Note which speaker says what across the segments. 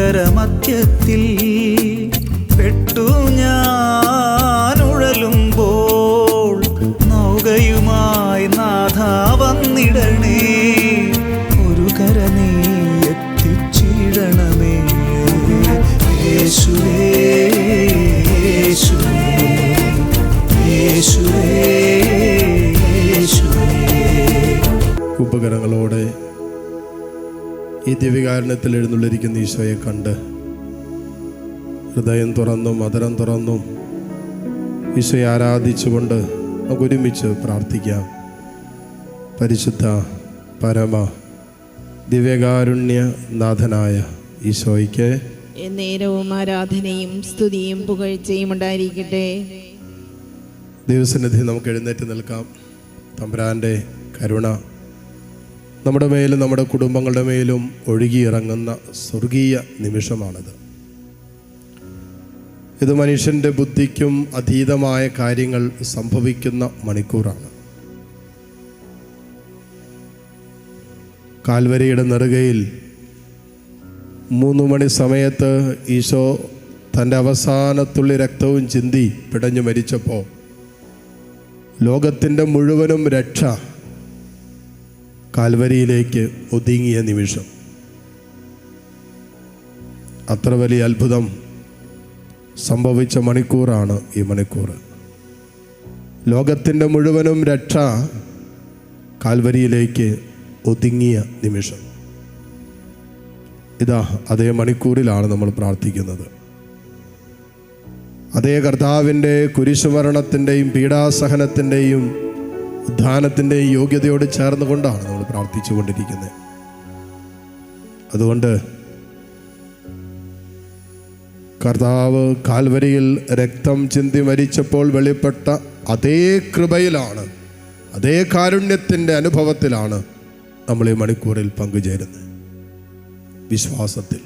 Speaker 1: സാഗരമധ്യത്തിൽ പെട്ടു ഞാൻ ഉഴലുമ്പോൾ നൗകയുമായി നാഥ വന്നിടണേ. ഒരു കര നീ എത്തിച്ചിടണമേ. യേശുവേ യേശുവേ യേശുവേ യേശുവേ.
Speaker 2: ഉപകരണങ്ങളോടെ ഈ ദിവ്യകാരുണ്യത്തിൽ എഴുന്നള്ളിരിക്കുന്ന ഈശോയെ കണ്ട് ഹൃദയം തുറന്നും മധുരം തുറന്നും ഈശോയെ ആരാധിച്ചുകൊണ്ട് നമുക്ക് ഒരുമിച്ച് പ്രാർത്ഥിക്കാം. പരിശുദ്ധ പരമ ദിവ്യകാരുണ്യ നാഥനായ ഈശോയ്ക്ക്
Speaker 3: നേരവും ആരാധനയും സ്തുതിയും പുകഴ്ചയും ഉണ്ടായിരിക്കട്ടെ.
Speaker 2: ദൈവസന്നിധി നമുക്ക് എഴുന്നേറ്റ് നിൽക്കാം. തമ്പുരാൻ്റെ കരുണ നമ്മുടെ മേലും നമ്മുടെ കുടുംബങ്ങളുടെ മേലും ഒഴുകിയിറങ്ങുന്ന സ്വർഗീയ നിമിഷമാണിത്. ഇത് മനുഷ്യൻ്റെ ബുദ്ധിക്കും അതീതമായ കാര്യങ്ങൾ സംഭവിക്കുന്ന മണിക്കൂറാണ്. കാൽവരിയുടെ നെറുകയിൽ 3 മണി സമയത്ത് ഈശോ തൻ്റെ അവസാനത്തുള്ളി രക്തവും ചിന്തി പിടഞ്ഞു മരിച്ചപ്പോൾ ലോകത്തിൻ്റെ മുഴുവനും രക്ഷ കാൽവരിയിലേക്ക് ഒതുങ്ങിയ നിമിഷം. അത്ര വലിയ അത്ഭുതം സംഭവിച്ച മണിക്കൂറാണ് ഈ മണിക്കൂർ. ലോകത്തിൻ്റെ മുഴുവനും രക്ഷ കാൽവരിയിലേക്ക് ഒതുങ്ങിയ നിമിഷം. ഇതാ അതേ മണിക്കൂറിലാണ് നമ്മൾ പ്രാർത്ഥിക്കുന്നത്. അതേ കർത്താവിൻ്റെ കുരിശുമരണത്തിൻ്റെയും പീഡാസഹനത്തിൻ്റെയും ഉദ്ധാനത്തിൻ്റെയും യോഗ്യതയോട് ചേർന്നുകൊണ്ടാണ് നമ്മൾ പ്രാർത്ഥിച്ചു കൊണ്ടിരിക്കുന്നത്. അതുകൊണ്ട് കർത്താവ് കാൽവരിയിൽ രക്തം ചിന്തി മരിച്ചപ്പോൾ വെളിപ്പെട്ട അതേ കൃപയിലാണ്, അതേ കാരുണ്യത്തിൻ്റെ അനുഭവത്തിലാണ് നമ്മൾ ഈ മണിക്കൂറിൽ പങ്കുചേരുന്നത്, വിശ്വാസത്തിൽ.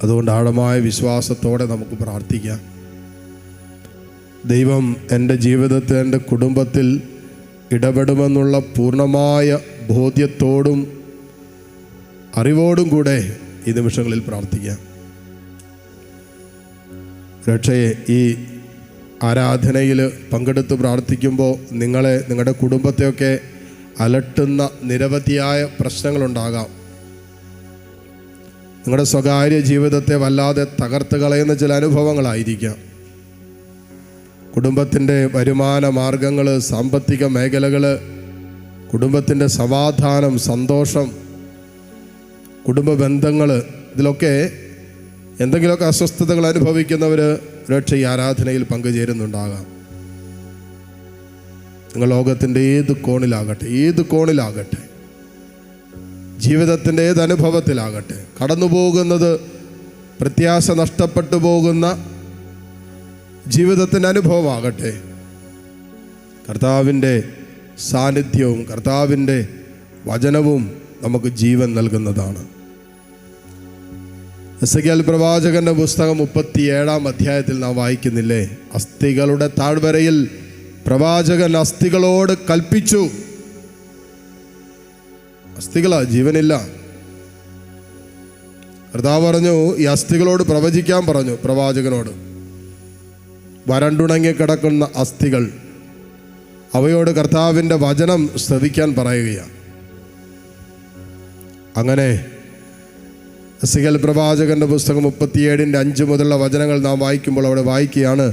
Speaker 2: അതുകൊണ്ട് ആഴമായ വിശ്വാസത്തോടെ നമുക്ക് പ്രാർത്ഥിക്കാം. ദൈവം എൻ്റെ ജീവിതത്തിൽ, എൻ്റെ കുടുംബത്തിൽ ഇടപെടുമെന്നുള്ള പൂർണ്ണമായ ബോധ്യത്തോടും അറിവോടും കൂടെ ഈ നിമിഷങ്ങളിൽ പ്രാർത്ഥിക്കാം. രക്ഷയെ ഈ ആരാധനയിൽ പങ്കെടുത്ത് പ്രാർത്ഥിക്കുമ്പോൾ നിങ്ങളെ, നിങ്ങളുടെ കുടുംബത്തെയൊക്കെ അലട്ടുന്ന നിരവധിയായ പ്രശ്നങ്ങളുണ്ടാകാം. നിങ്ങളുടെ സ്വകാര്യ ജീവിതത്തെ വല്ലാതെ തകർത്ത് കളയുന്ന ചില അനുഭവങ്ങളായിരിക്കാം. കുടുംബത്തിൻ്റെ വരുമാന മാർഗങ്ങൾ, സാമ്പത്തിക മേഖലകൾ, കുടുംബത്തിൻ്റെ സമാധാനം, സന്തോഷം, കുടുംബ ബന്ധങ്ങൾ, ഇതിലൊക്കെ എന്തെങ്കിലുമൊക്കെ അസ്വസ്ഥതകൾ അനുഭവിക്കുന്നവർ രക്ഷ ഈ ആരാധനയിൽ പങ്കുചേരുന്നുണ്ടാകാം. നിങ്ങൾ ലോകത്തിൻ്റെ ഏത് കോണിലാകട്ടെ, ജീവിതത്തിൻ്റെ ഏത് അനുഭവത്തിലാകട്ടെ, കടന്നു പോകുന്നത് പ്രത്യാശ നഷ്ടപ്പെട്ടു പോകുന്ന ജീവിതത്തിൻ്റെ അനുഭവമാകട്ടെ, കർത്താവിൻ്റെ സാന്നിധ്യവും കർത്താവിൻ്റെ വചനവും നമുക്ക് ജീവൻ നൽകുന്നതാണ്. എസെക്കിയേൽ പ്രവാചകന്റെ പുസ്തകം 37-ാം അധ്യായത്തിൽ നാം വായിക്കുന്നില്ലേ, അസ്ഥികളുടെ താഴ്വരയിൽ പ്രവാചകൻ അസ്ഥികളോട് കൽപ്പിച്ചു. അസ്ഥികളാ, ജീവനില്ല. കർത്താവ് പറഞ്ഞു, ഈ അസ്ഥികളോട് പ്രവചിക്കാൻ പറഞ്ഞു പ്രവാചകനോട്. വരണ്ടുണങ്ങി കിടക്കുന്ന അസ്ഥികൾ, അവയോട് കർത്താവിൻ്റെ വചനം ശ്രവിക്കാൻ പറയുകയാണ്. അങ്ങനെ എസെക്കിയേൽ പ്രവാചകന്റെ പുസ്തകം 37-ന്റെ 5 മുതലുള്ള വചനങ്ങൾ നാം വായിക്കുമ്പോൾ അവിടെ വായിക്കുകയാണ്,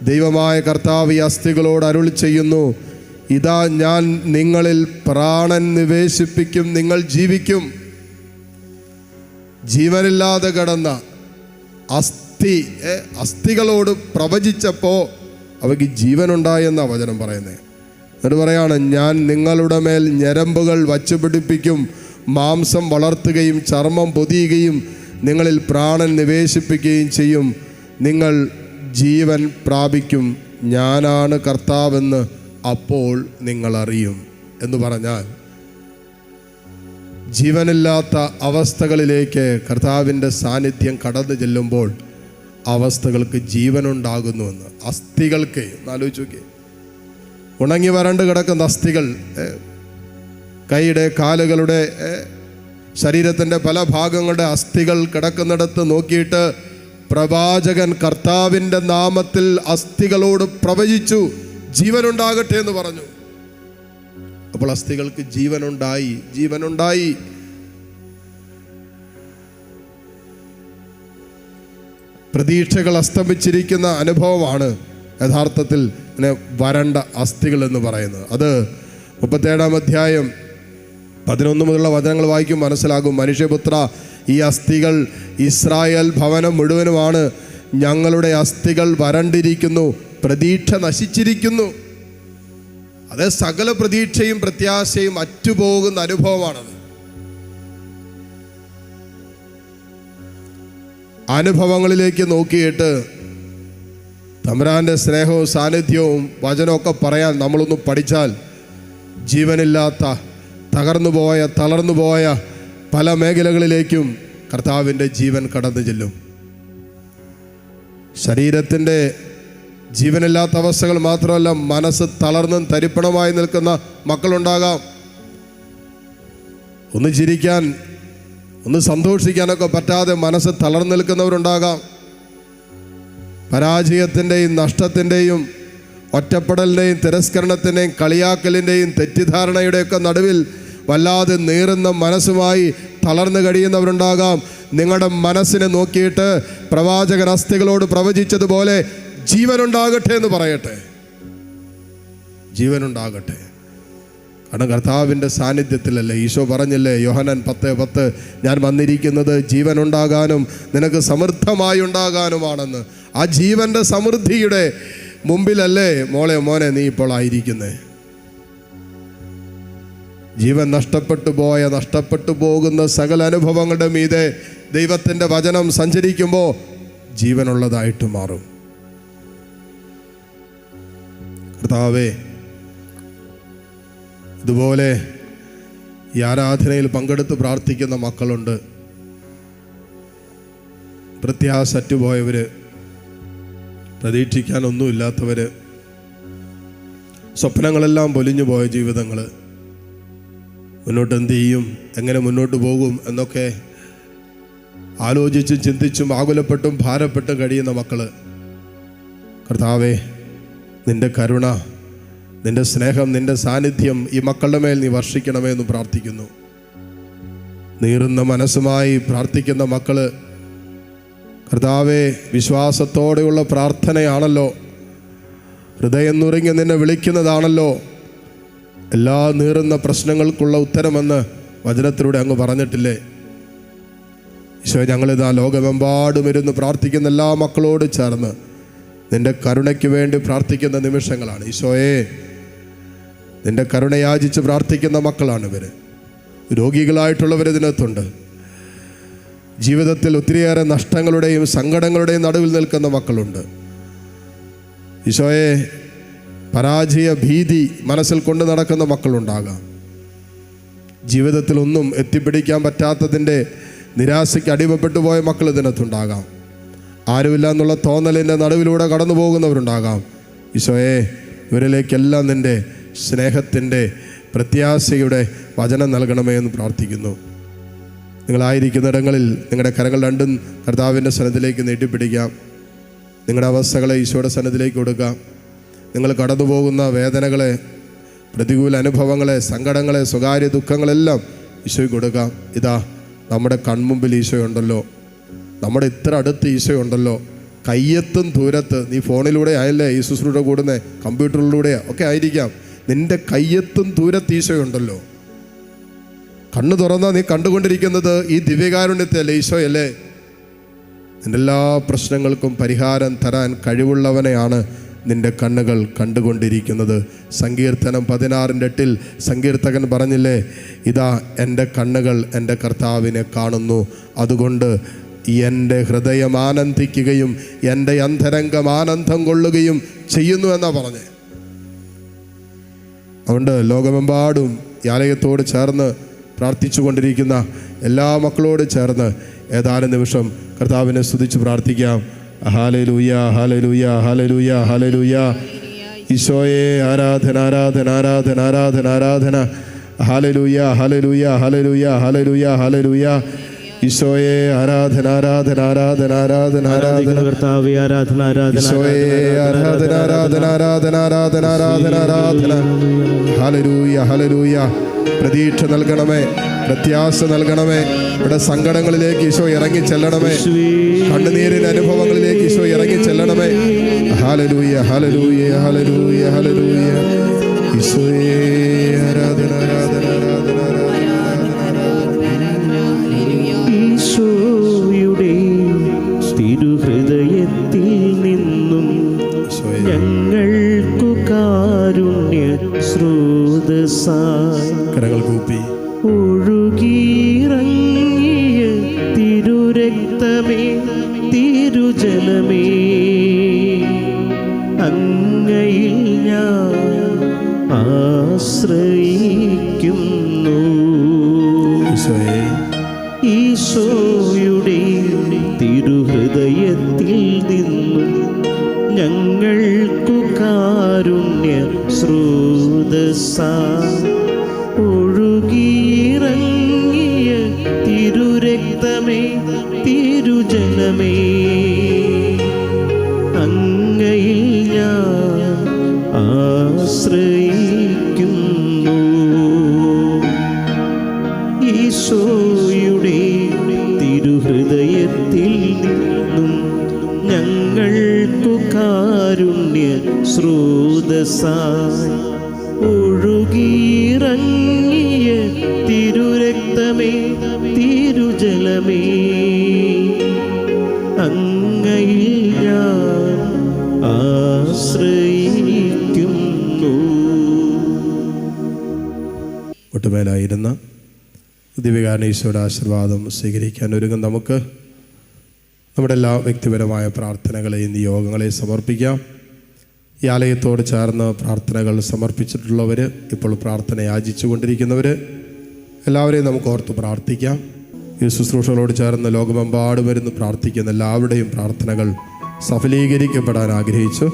Speaker 2: ദൈവമായ കർത്താവ് ഈ അസ്ഥികളോട് അരുളി ചെയ്യുന്നു, ഇതാ ഞാൻ നിങ്ങളിൽ പ്രാണൻ നിവേശിപ്പിക്കും, നിങ്ങൾ ജീവിക്കും. ജീവനില്ലാതെ കിടന്ന അസ്ഥികളോട് പ്രവചിച്ചപ്പോൾ അവയ്ക്ക് ജീവനുണ്ടായെന്ന വചനം പറയുന്നത്. എന്നിട്ട് പറയാണ്, ഞാൻ നിങ്ങളുടെ മേൽ ഞരമ്പുകൾ വച്ചുപിടിപ്പിക്കും, മാംസം വളർത്തുകയും ചർമ്മം പൊതിയുകയും നിങ്ങളിൽ പ്രാണൻ നിവേശിപ്പിക്കുകയും ചെയ്യും, നിങ്ങൾ ജീവൻ പ്രാപിക്കും, ഞാനാണ് കർത്താവെന്ന് അപ്പോൾ നിങ്ങൾ അറിയും എന്ന് പറഞ്ഞാൽ, ജീവനില്ലാത്ത അവസ്ഥകളിലേക്ക് കർത്താവിൻ്റെ സാന്നിധ്യം കടന്നു ചെല്ലുമ്പോൾ അവസ്ഥകൾക്ക് ജീവനുണ്ടാകുന്നുവെന്ന്. അസ്ഥികൾക്ക് ആലോചിച്ച് നോക്കി, ഉണങ്ങി വരണ്ട് കിടക്കുന്ന അസ്ഥികൾ, കൈയുടെ കാലുകളുടെ ശരീരത്തിൻ്റെ പല ഭാഗങ്ങളുടെ അസ്ഥികൾ കിടക്കുന്നിടത്ത് നോക്കിയിട്ട് പ്രവാചകൻ കർത്താവിൻ്റെ നാമത്തിൽ അസ്ഥികളോട് പ്രവചിച്ചു, ജീവനുണ്ടാകട്ടെ എന്ന് പറഞ്ഞു. അപ്പോൾ അസ്ഥികൾക്ക് ജീവനുണ്ടായി. പ്രതീക്ഷകൾ അസ്തമിച്ചിരിക്കുന്ന അനുഭവമാണ് യഥാർത്ഥത്തിൽ വരണ്ട അസ്ഥികൾ എന്ന് പറയുന്നത്. അത് 37-ാം അധ്യായം 11 മുതലുള്ള വചനങ്ങൾ വായിക്കും മനസ്സിലാകും. മനുഷ്യപുത്ര, ഈ അസ്ഥികൾ ഇസ്രായേൽ ഭവനം മുഴുവനുമാണ്. ഞങ്ങളുടെ അസ്ഥികൾ വരണ്ടിരിക്കുന്നു, പ്രതീക്ഷ നശിച്ചിരിക്കുന്നു. അത് സകല പ്രതീക്ഷയും പ്രത്യാശയും അറ്റുപോകുന്ന അനുഭവമാണത്. അനുഭവങ്ങളിലേക്ക് നോക്കിയിട്ട് തമ്പുരാൻ്റെ സ്നേഹവും സാന്നിധ്യവും വചനമൊക്കെ പറയാൻ നമ്മളൊന്ന് പഠിച്ചാൽ ജീവനില്ലാത്ത, തളർന്നുപോയ പല മേഖലകളിലേക്കും കർത്താവിൻ്റെ ജീവൻ കടന്നു ചെല്ലും. ശരീരത്തിൻ്റെ ജീവനില്ലാത്ത അവസ്ഥകൾ മാത്രമല്ല, മനസ്സ് തളർന്നും തരിപ്പണമായി നിൽക്കുന്ന മക്കളുണ്ടാകാം. ഒന്ന് ചിരിക്കാൻ, ഒന്ന് സന്തോഷിക്കാനൊക്കെ പറ്റാതെ മനസ്സ് തളർന്നു നിൽക്കുന്നവരുണ്ടാകാം. പരാജയത്തിൻ്റെയും നഷ്ടത്തിൻ്റെയും ഒറ്റപ്പെടലിൻ്റെയും തിരസ്കരണത്തിൻ്റെയും കളിയാക്കലിൻ്റെയും തെറ്റിദ്ധാരണയുടെയൊക്കെ നടുവിൽ വല്ലാതെ നീറുന്ന മനസ്സുമായി തളർന്നു കഴിയുന്നവരുണ്ടാകാം. നിങ്ങളുടെ മനസ്സിനെ നോക്കിയിട്ട് പ്രവാചകൻ അസ്ഥികളോട് പ്രവചിച്ചതുപോലെ ജീവനുണ്ടാകട്ടെ എന്ന് പറയട്ടെ. ജീവനുണ്ടാകട്ടെ. കാരണം കർത്താവിൻ്റെ സാന്നിധ്യത്തിലല്ലേ. ഈശോ പറഞ്ഞില്ലേ യോഹന്നാൻ 10:10, ഞാൻ വന്നിരിക്കുന്നത് ജീവനുണ്ടാകാനും നിനക്ക് സമൃദ്ധമായി ഉണ്ടാകാനുമാണെന്ന്. ആ ജീവൻ്റെ സമൃദ്ധിയുടെ മുമ്പിലല്ലേ മോനെ നീ ഇപ്പോൾ ആയിരിക്കുന്നേ. ജീവൻ നഷ്ടപ്പെട്ടു പോകുന്ന സകല അനുഭവങ്ങളുടെ മീതെ ദൈവത്തിൻ്റെ വചനം സഞ്ചരിക്കുമ്പോൾ ജീവനുള്ളതായിട്ട് മാറും. കർത്താവേ, ഇതുപോലെ ഈ ആരാധനയിൽ പങ്കെടുത്ത് പ്രാർത്ഥിക്കുന്ന മക്കളുണ്ട്. പ്രത്യാശറ്റുപോയവർ, പ്രതീക്ഷിക്കാനൊന്നുമില്ലാത്തവർ, സ്വപ്നങ്ങളെല്ലാം പൊലിഞ്ഞു പോയ ജീവിതങ്ങൾ, മുന്നോട്ട് എന്ത് ചെയ്യും, എങ്ങനെ മുന്നോട്ട് പോകും എന്നൊക്കെ ആലോചിച്ചും ചിന്തിച്ചും ആകുലപ്പെട്ടും ഭാരപ്പെട്ടും കഴിയുന്ന മക്കൾ, കർത്താവേ, നിൻ്റെ കരുണ, നിൻ്റെ സ്നേഹം, നിൻ്റെ സാന്നിധ്യം ഈ മക്കളുടെ മേൽ നീ വർഷിക്കണമേ എന്ന് പ്രാർത്ഥിക്കുന്നു. നീറുന്ന മനസ്സുമായി പ്രാർത്ഥിക്കുന്ന മക്കൾ, കർത്താവേ, വിശ്വാസത്തോടെയുള്ള പ്രാർത്ഥനയാണല്ലോ, ഹൃദയം നുറുങ്ങി നിന്നെ വിളിക്കുന്നതാണല്ലോ എല്ലാ നീറുന്ന പ്രശ്നങ്ങൾക്കുള്ള ഉത്തരമെന്ന് വചനത്തിലൂടെ അങ്ങ് പറഞ്ഞിട്ടില്ലേ. ഈശോ, ഞങ്ങളിതാ ലോകമെമ്പാടും ഇരുന്ന് പ്രാർത്ഥിക്കുന്ന എല്ലാ മക്കളോട് ചേർന്ന് നിൻ്റെ കരുണയ്ക്ക് വേണ്ടി പ്രാർത്ഥിക്കുന്ന നിമിഷങ്ങളാണ്. ഈശോയെ, നിൻ്റെ കരുണയാചിച്ച് പ്രാർത്ഥിക്കുന്ന മക്കളാണ് ഇവർ. രോഗികളായിട്ടുള്ളവർ ഇതിനകത്തുണ്ട്. ജീവിതത്തിൽ ഒത്തിരിയേറെ നഷ്ടങ്ങളുടെയും സങ്കടങ്ങളുടെയും നടുവിൽ നിൽക്കുന്ന മക്കളുണ്ട്. ഈശോയെ, പരാജയ ഭീതി മനസ്സിൽ കൊണ്ട് നടക്കുന്ന മക്കളുണ്ടാകാം. ജീവിതത്തിൽ ഒന്നും എത്തിപ്പിടിക്കാൻ പറ്റാത്തതിൻ്റെ നിരാശയ്ക്ക് അടിമപ്പെട്ടു പോയ മക്കൾ ഇതിനകത്തുണ്ടാകാം. ആരുമില്ല എന്നുള്ള തോന്നലിൻ്റെ നടുവിലൂടെ കടന്നു പോകുന്നവരുണ്ടാകാം. ഈശോയെ, ഇവരിലേക്കെല്ലാം നിൻ്റെ സ്നേഹത്തിൻ്റെ പ്രത്യാശയുടെ വചനം നൽകണമേ എന്ന് പ്രാർത്ഥിക്കുന്നു. നിങ്ങളായിരിക്കുന്നിടങ്ങളിൽ നിങ്ങളുടെ കരങ്ങൾ രണ്ടും കർത്താവിൻ്റെ സന്നിധിയിലേക്ക് നീട്ടിപ്പിടിക്കാം. നിങ്ങളുടെ അവസ്ഥകളെ ഈശോയുടെ സന്നിധിയിലേക്ക് കൊടുക്കാം. നിങ്ങൾ കടന്നു പോകുന്ന വേദനകളെ, പ്രതികൂല അനുഭവങ്ങളെ, സങ്കടങ്ങളെ, സ്വകാര്യ ദുഃഖങ്ങളെല്ലാം ഈശോയ്ക്ക് കൊടുക്കാം. ഇതാ നമ്മുടെ കൺമുമ്പിൽ ഈശോയുണ്ടല്ലോ, നമ്മുടെ ഇത്ര അടുത്ത് ഈശോയുണ്ടല്ലോ. കയ്യെത്തും ദൂരത്ത്. നീ ഫോണിലൂടെ ആയല്ലേ ഈ ശുശ്രൂഷ കൂടുന്നത്, കമ്പ്യൂട്ടറിലൂടെ ഒക്കെ ആയിരിക്കാം. നിൻ്റെ കയ്യെത്തും ദൂരത്ത് ഈശോയുണ്ടല്ലോ. കണ്ണു തുറന്നാൽ നീ കണ്ടുകൊണ്ടിരിക്കുന്നത് ഈ ദിവ്യകാരുണ്യത്തെയല്ലേ, ഈശോയല്ലേ. നിൻ്റെ എല്ലാ പ്രശ്നങ്ങൾക്കും പരിഹാരം തരാൻ കഴിവുള്ളവനെയാണ് നിൻ്റെ കണ്ണുകൾ കണ്ടുകൊണ്ടിരിക്കുന്നത്. സങ്കീർത്തനം 16:8 സങ്കീർത്തകൻ പറഞ്ഞില്ലേ, ഇതാ എൻ്റെ കണ്ണുകൾ എൻ്റെ കർത്താവിനെ കാണുന്നു, അതുകൊണ്ട് എൻ്റെ ഹൃദയം ആനന്ദിക്കുകയും എൻ്റെ അന്തരംഗം ആനന്ദം കൊള്ളുകയും ചെയ്യുന്നു എന്നാ പറഞ്ഞേ. അതുകൊണ്ട് ലോകമെമ്പാടും ഈ ആലയത്തോട് ചേർന്ന് പ്രാർത്ഥിച്ചു കൊണ്ടിരിക്കുന്ന എല്ലാ മക്കളോട് ചേർന്ന് ഏതാനും നിമിഷം കർത്താവിനെ സ്തുതിച്ച് പ്രാർത്ഥിക്കാം. Hallelujah, hallelujah, hallelujah, hallelujah. ഈശോയെ, ആരാധന, ആരാധന, ആരാധന, ആരാധന, ആരാധന. Hallelujah hallelujah hallelujah hallelujah hallelujah. ഈശോയെ ആരാധന ആരാധന ആരാധന ആരാധന ആരാധന
Speaker 4: കർത്താവേ, ആരാധന ആരാധന
Speaker 2: ഈശോയെ ആരാധന ആരാധന ആരാധന ആരാധന ആരാധന ആരാധന. Hallelujah hallelujah. പ്രതീക്ഷ നൽകണമേ, പ്രത്യാശ നൽകണമേ. ഇവിടെ സങ്കടങ്ങളിലേക്ക് ഈശോ ഇറങ്ങി ചെല്ലണമേ, കണ്ണുനീരിന്റെ അനുഭവങ്ങളിലേക്ക് ഈശോ ഇറങ്ങി ചെല്ലണമേ. Hallelujah hallelujah hallelujah hallelujah. ഈശോയെ ആരാധന ആരാധന ആരാധന
Speaker 4: ഈശോയുടെ തിരുഹൃദയത്തിൽ നിന്നും ഞങ്ങൾക്കു കാരുണ്യ സ്രോതസ്സായി
Speaker 2: കരങ്ങൾ കൂപ്പി
Speaker 4: ഒഴുകിയിറങ്ങിയ തിരുരക്തമേ, തിരുജലമേ, അങ്ങയിൽ ഞാൻ ആശ്രയിക്കുന്നു.
Speaker 2: ഈശോയെ
Speaker 4: ഈശോയുടെ തിരുഹൃദയത്തിൽ നിന്നും ഞങ്ങൾക്കു കാരുണ്യ സ്രോതസ്സായി ഒഴുകിയിറങ്ങിയ തിരുരക്തമേ, തിരുജലമേ, അങ്ങയിൽ ഞാൻ ആശ്രയിക്കുന്നു. ഈശോയുടെ തിരുഹൃദയത്തിൽ നിന്നും ഞങ്ങൾക്കു കാരുണ്യ സ്രോതസ്സായി ഒഴുകിയിറങ്ങിയ തിരുരക്തമേ, തിരുജലമേ, അങ്ങയിൽ ഞാൻ ആശ്രയിക്കുന്നു.
Speaker 2: ഒട്ടുമേലായിരുന്ന ദിവ്യകാരുണ്യ ഈശോയുടെ ആശീർവാദം സ്വീകരിക്കാൻ ഒരുങ്ങും നമുക്ക് നമ്മുടെ എല്ലാ വ്യക്തിപരമായ പ്രാർത്ഥനകളെയും നിയോഗങ്ങളെ സമർപ്പിക്കാം. ഈ ആലയത്തോട് ചേർന്ന് പ്രാർത്ഥനകൾ സമർപ്പിച്ചിട്ടുള്ളവർ, ഇപ്പോൾ പ്രാർത്ഥന യാചിച്ചു കൊണ്ടിരിക്കുന്നവർ, എല്ലാവരെയും നമുക്ക് ഓർത്ത് പ്രാർത്ഥിക്കാം. ഈ ശുശ്രൂഷകളോട് ചേർന്ന് ലോകമെമ്പാടും വരുന്ന് പ്രാർത്ഥിക്കുന്ന എല്ലാവരുടെയും പ്രാർത്ഥനകൾ സഫലീകരിക്കപ്പെടാൻ ആഗ്രഹിച്ചു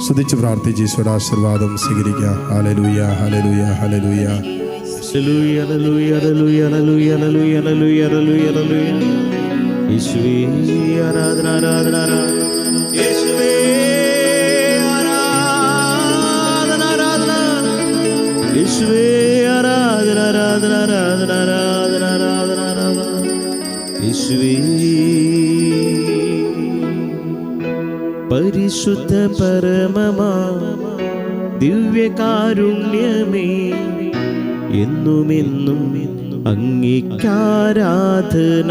Speaker 2: സ്തുതിച്ച് പ്രാർത്ഥിച്ച് ഈശോയുടെ ആശീർവാദം സ്വീകരിക്കാം. Hallelujah hallelujah hallelujah.
Speaker 4: Hallelujah hallelujah hallelujah hallelujah hallelujah hallelujah hallelujah. യേശുവേ ആരാധന ആരാധന ആരാധന. യേശുവേ ആരാധന ആരാധന. യേശുവേ ആരാധന ആരാധന ആരാധന ആരാധന ആരാധന ആരാധന. യേശുവേ പരിശുദ്ധ പരമമാ ദിവ്യകാരുണ്യമേ, എന്നുമെന്നും അങ്ങേക്കാരാധന.